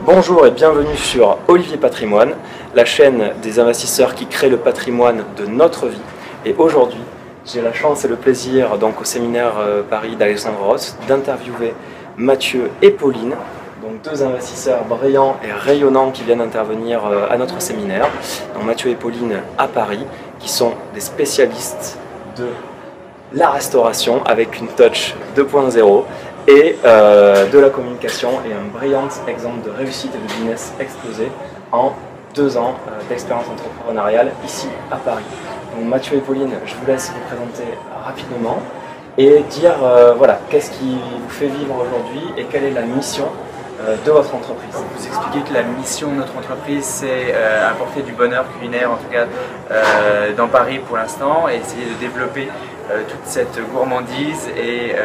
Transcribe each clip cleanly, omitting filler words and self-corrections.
Bonjour et bienvenue sur Olivier Patrimoine, la chaîne des investisseurs qui crée le patrimoine de notre vie. Et aujourd'hui, j'ai la chance et le plaisir, donc au séminaire Paris d'Alexandre Ross, d'interviewer Mathieu et Pauline, donc deux investisseurs brillants et rayonnants qui viennent intervenir à notre séminaire. Donc Mathieu et Pauline à Paris, qui sont des spécialistes de la restauration avec une touch 2.0 et de la communication et un brillant exemple de réussite et de business explosé en 2 ans d'expérience entrepreneuriale ici à Paris. Donc Mathieu et Pauline, je vous laisse vous présenter rapidement et dire voilà, qu'est-ce qui vous fait vivre aujourd'hui et quelle est la mission de votre entreprise. Vous expliquer que la mission de notre entreprise, c'est apporter du bonheur culinaire, en tout cas dans Paris pour l'instant, et essayer de développer toute cette gourmandise et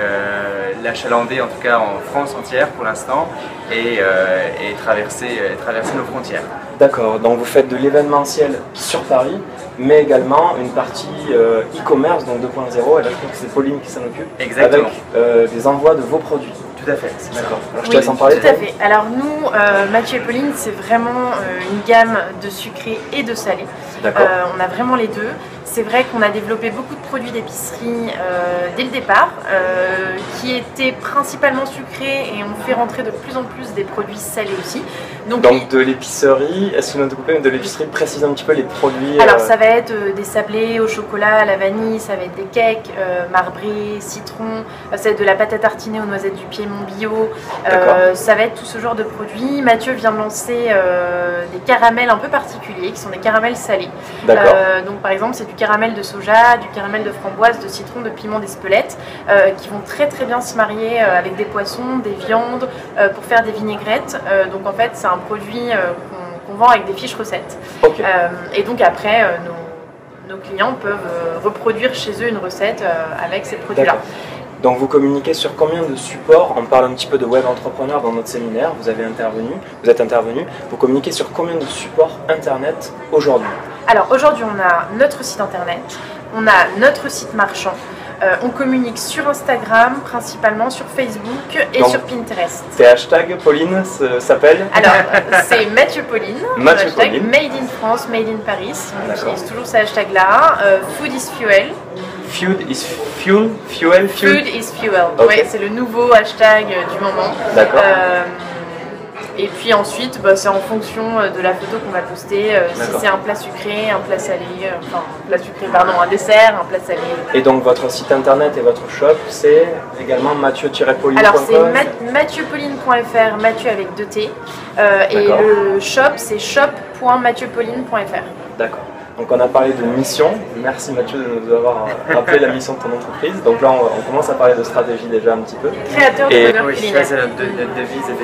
l'achalander en tout cas en France entière pour l'instant et traverser nos frontières. D'accord, donc vous faites de l'événementiel sur Paris, mais également une partie e-commerce, donc 2.0, et là je crois que c'est Pauline qui s'en occupe, exactement, avec des envois de vos produits. Tout à fait. D'accord. Alors je te laisse en parler. Tout à fait. Alors nous, Mathieu et Pauline, c'est vraiment une gamme de sucré et de salé. On a vraiment les deux. C'est vrai qu'on a développé beaucoup de produits d'épicerie dès le départ, qui étaient principalement sucrés, et on fait rentrer de plus en plus des produits salés aussi. Donc de l'épicerie, est-ce que vous pouvez de l'épicerie préciser un petit peu les produits? Alors ça va être des sablés au chocolat, à la vanille, ça va être des cakes, marbrés, citron, ça va être de la pâte à tartiner aux noisettes du Piémont bio, ça va être tout ce genre de produits. Mathieu vient de lancer des caramels un peu particuliers, qui sont des caramels salés. Donc par exemple c'est du caramel de soja, du caramel de framboise, de citron, de piment d'Espelette, qui vont très très bien se marier avec des poissons, des viandes, pour faire des vinaigrettes. Donc en fait c'est un produit qu'on vend avec des fiches recettes. Et donc après nos clients peuvent reproduire chez eux une recette avec ces produits-là. Donc vous communiquez sur combien de supports? On parle un petit peu de web entrepreneur dans notre séminaire, vous êtes intervenu, vous communiquez sur combien de supports internet aujourd'hui? Alors aujourd'hui on a notre site internet, on a notre site marchand, on communique sur Instagram, principalement sur Facebook et sur Pinterest. Tes hashtags, Pauline, s'appelle? Alors c'est Mathieu Pauline, Mathieu hashtag Pauline. Made in France, Made in Paris, on utilise toujours ce hashtag là. Food is fuel. Food is fuel, fuel. Food is fuel, ouais, c'est le nouveau hashtag du moment. D'accord. Et puis ensuite, c'est en fonction de la photo qu'on va poster, si c'est un plat sucré, un plat salé, un dessert, un plat salé. Et donc votre site internet et votre shop, c'est également mathieu-pauline.com? Alors c'est mathieuPauline.fr, Mathieu avec 2 T, et le shop c'est shop.mathieuPauline.fr. D'accord. Donc on a parlé de mission, merci Mathieu de nous avoir rappelé la mission de ton entreprise. Donc là on commence à parler de stratégie déjà un petit peu. Créateur de bonheur culinaire.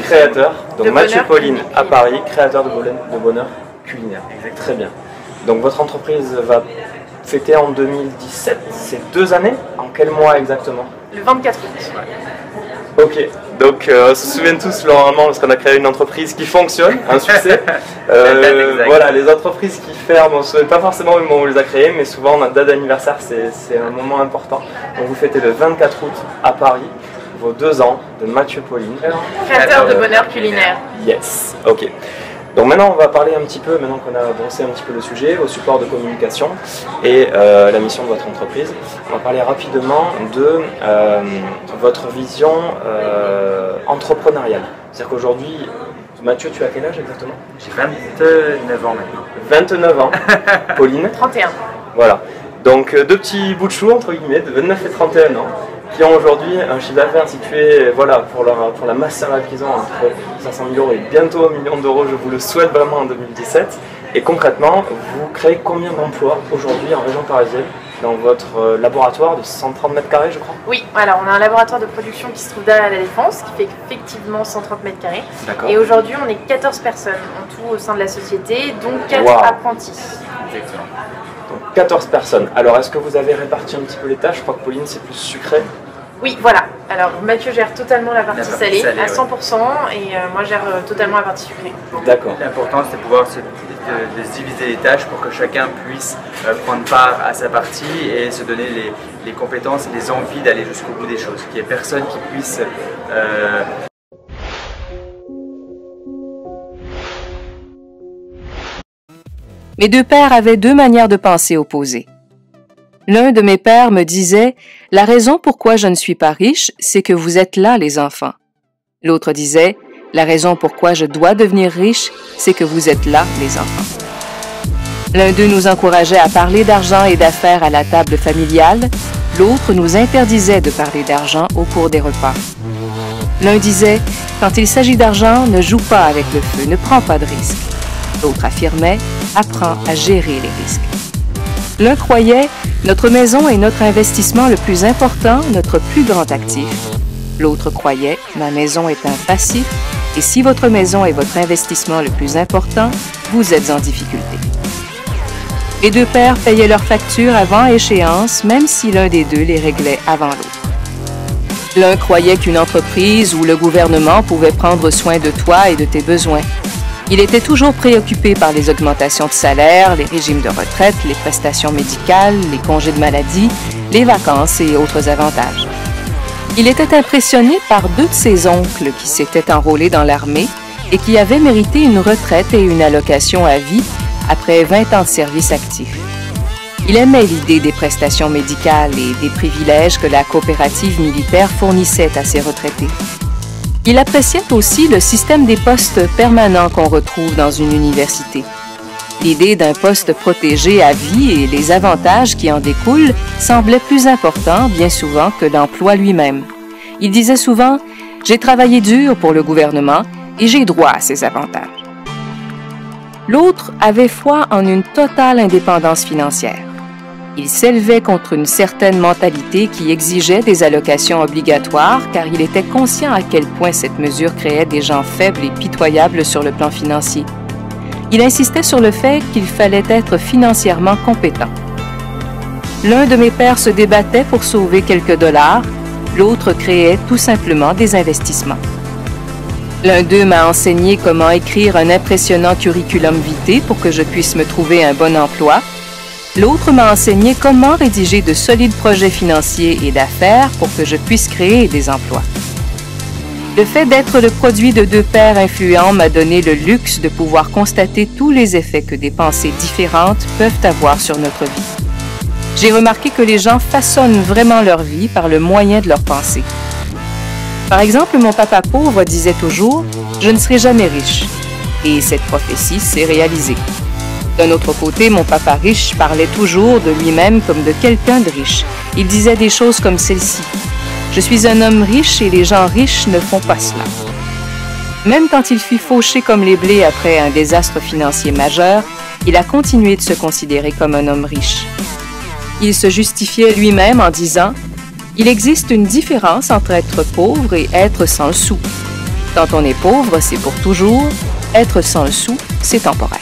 Créateur, donc Mathieu Pauline à Paris, créateur de bonheur culinaire. Très bien. Donc votre entreprise va fêter en 2017, c'est 2 années? En quel mois exactement? Le 24 août. Ok, donc on se souvient tous normalement lorsqu'on a créé une entreprise qui fonctionne, un succès. Voilà, les entreprises qui ferment, on ne se souvient pas forcément du moment où on les a créées, mais souvent notre date d'anniversaire, c'est un moment important. Donc vous fêtez le 24 août à Paris, vos 2 ans de Mathieu Pauline. Créateur de bonheur culinaire. Yes, ok. Donc maintenant on va parler un petit peu, maintenant qu'on a brossé un petit peu le sujet, vos supports de communication et la mission de votre entreprise, on va parler rapidement de votre vision entrepreneuriale. C'est-à-dire qu'aujourd'hui, Mathieu, tu as quel âge exactement? J'ai 29 ans maintenant. 29 ans. Pauline? 31. Voilà. Donc 2 petits bouts de chou entre guillemets, de 29 et 31 ans, qui ont aujourd'hui un chiffre d'affaires situé, voilà, pour la masse salariale qu'ils ont, entre 500 000 € et bientôt 1 million d'euros, je vous le souhaite vraiment en 2017. Et concrètement, vous créez combien d'emplois aujourd'hui en région parisienne dans votre laboratoire de 130 mètres carrés, je crois? Oui, alors on a un laboratoire de production qui se trouve derrière la Défense, qui fait effectivement 130 mètres carrés. Et aujourd'hui, on est 14 personnes en tout au sein de la société, dont 4 apprentis. Exactement. Donc 14 personnes. Alors, est-ce que vous avez réparti un petit peu les tâches? Je crois que Pauline, c'est plus sucré. Oui, voilà. Alors, Mathieu gère totalement la partie salée à 100% et moi gère totalement la partie sucrée. D'accord. L'important, c'est de pouvoir se diviser les tâches pour que chacun puisse prendre part à sa partie et se donner les compétences et les envies d'aller jusqu'au bout des choses. Qu'il n'y ait personne qui puisse Mes deux pères avaient deux manières de penser opposées. L'un de mes pères me disait « La raison pourquoi je ne suis pas riche, c'est que vous êtes là, les enfants. » L'autre disait « La raison pourquoi je dois devenir riche, c'est que vous êtes là, les enfants. » L'un d'eux nous encourageait à parler d'argent et d'affaires à la table familiale, l'autre nous interdisait de parler d'argent au cours des repas. L'un disait « Quand il s'agit d'argent, ne joue pas avec le feu, ne prends pas de risques. » L'autre affirmait « Apprends à gérer les risques. » L'un croyait « Notre maison est notre investissement le plus important, notre plus grand actif. » L'autre croyait « Ma maison est un passif, et si votre maison est votre investissement le plus important, vous êtes en difficulté. » Les deux pères payaient leurs factures avant échéance, même si l'un des deux les réglait avant l'autre. L'un croyait qu'une entreprise ou le gouvernement pouvait prendre soin de toi et de tes besoins. Il était toujours préoccupé par les augmentations de salaire, les régimes de retraite, les prestations médicales, les congés de maladie, les vacances et autres avantages. Il était impressionné par deux de ses oncles qui s'étaient enrôlés dans l'armée et qui avaient mérité une retraite et une allocation à vie après 20 ans de service actif. Il aimait l'idée des prestations médicales et des privilèges que la coopérative militaire fournissait à ses retraités. Il appréciait aussi le système des postes permanents qu'on retrouve dans une université. L'idée d'un poste protégé à vie et les avantages qui en découlent semblaient plus importants bien souvent que l'emploi lui-même. Il disait souvent « J'ai travaillé dur pour le gouvernement et j'ai droit à ces avantages. » L'autre avait foi en une totale indépendance financière. Il s'élevait contre une certaine mentalité qui exigeait des allocations obligatoires car il était conscient à quel point cette mesure créait des gens faibles et pitoyables sur le plan financier. Il insistait sur le fait qu'il fallait être financièrement compétent. L'un de mes pères se débattait pour sauver quelques dollars, l'autre créait tout simplement des investissements. L'un d'eux m'a enseigné comment écrire un impressionnant curriculum vitae pour que je puisse me trouver un bon emploi. L'autre m'a enseigné comment rédiger de solides projets financiers et d'affaires pour que je puisse créer des emplois. Le fait d'être le produit de deux pères influents m'a donné le luxe de pouvoir constater tous les effets que des pensées différentes peuvent avoir sur notre vie. J'ai remarqué que les gens façonnent vraiment leur vie par le moyen de leurs pensées. Par exemple, mon papa pauvre disait toujours « Je ne serai jamais riche » et cette prophétie s'est réalisée. D'un autre côté, mon papa riche parlait toujours de lui-même comme de quelqu'un de riche. Il disait des choses comme celle-ci. « Je suis un homme riche et les gens riches ne font pas cela. » Même quand il fut fauché comme les blés après un désastre financier majeur, il a continué de se considérer comme un homme riche. Il se justifiait lui-même en disant « Il existe une différence entre être pauvre et être sans le sou. Quand on est pauvre, c'est pour toujours. Être sans le sou, c'est temporaire. »